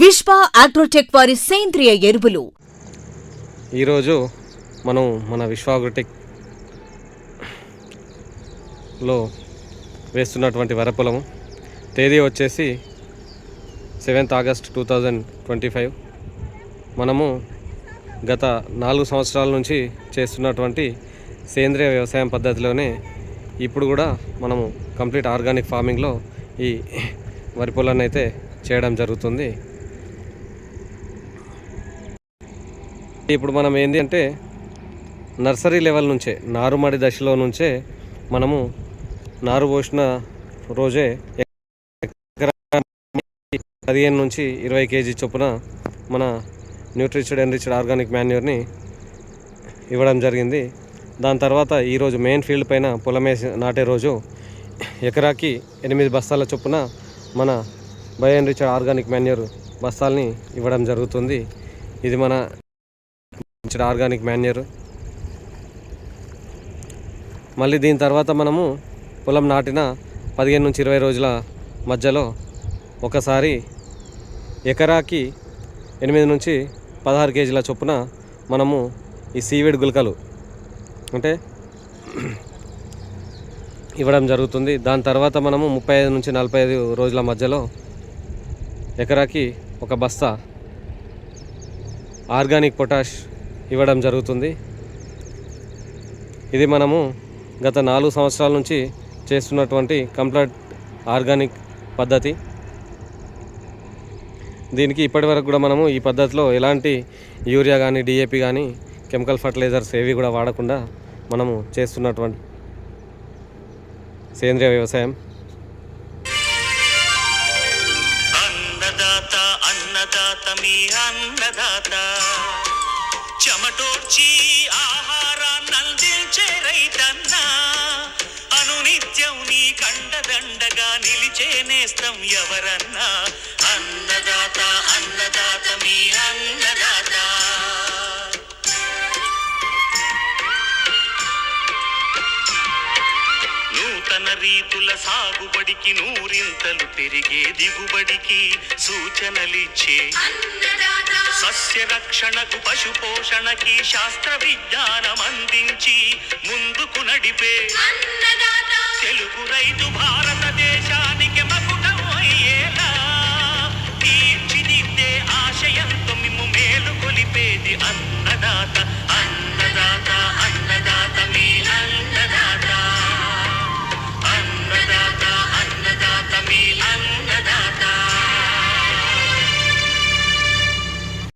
విశ్వ అగ్రోటెక్ వారి సేంద్రియ ఎరువులు. ఈరోజు మనం మన విశ్వ అగ్రోటెక్ లో వేస్తున్నటువంటి వరపొలము తేదీ వచ్చేసి 7th August 2025. మనము గత 4 సంవత్సరాల నుంచి చేస్తున్నటువంటి సేంద్రియ వ్యవసాయం పద్ధతిలోనే ఇప్పుడు కూడా మనము కంప్లీట్ ఆర్గానిక్ ఫార్మింగ్లో ఈ వరి పొలాన్ని అయితే చేయడం జరుగుతుంది. ఇప్పుడు మనం ఏంటి అంటే నర్సరీ లెవెల్ నుంచే నారుమడి దశలో నుంచే మనము నారు పోసిన రోజే 15 నుంచి 20 kg చొప్పున మన న్యూట్రిచెడ్ ఎన్రిచ్డ్ ఆర్గానిక్ మాన్యూర్ని ఇవ్వడం జరిగింది. దాని తర్వాత ఈరోజు మెయిన్ ఫీల్డ్ పైన పొలమేసి నాటే రోజు ఎకరాకి 8 బస్తాల చొప్పున మన బయో ఎన్రిచ్డ్ ఆర్గానిక్ మాన్యూర్ బస్తాల్ని ఇవ్వడం జరుగుతుంది. ఇది మన ఆర్గానిక్ మాన్యూర్. మళ్ళీ దీని తర్వాత మనము పొలం నాటిన 15 నుంచి 20 రోజుల మధ్యలో ఒకసారి ఎకరాకి 8 నుంచి 16 kgల చొప్పున మనము ఈ సీవీడ్ గుళికలు అంటే ఇవ్వడం జరుగుతుంది. దాని తర్వాత మనము 35 నుంచి 45 రోజుల మధ్యలో ఎకరాకి 1 బస్తా ఆర్గానిక్ పొటాష్ ఇవ్వడం జరుగుతుంది. ఇది మనము గత 4 సంవత్సరాల నుంచి చేస్తున్నటువంటి కంప్లీట్ ఆర్గానిక్ పద్ధతి. దీనికి ఇప్పటి వరకు కూడా మనము ఈ పద్ధతిలో ఎలాంటి యూరియా కానీ డిఏపి కానీ కెమికల్ ఫర్టిలైజర్స్ ఏవి కూడా వాడకుండా మనము చేస్తున్నటువంటి సేంద్రియ వ్యవసాయం. చెమటోర్చి ఆహారాన్నందించే రైతన్నా అనునిత్యం నీ కండదండగా నిలిచే నేస్తం ఎవరన్నా. అన్నదాత అన్నదాత మీ అన్నదాత. నూతన రీతుల సాగుబడికి నూరింతలు పెరిగే దిగుబడికి సూచనలిచ్చే సస్య రక్షణకు పశు పోషణకి శాస్త్ర విజ్ఞానం అందించి ముందుకు నడిపే తెలుగు రైతు భారతదేశ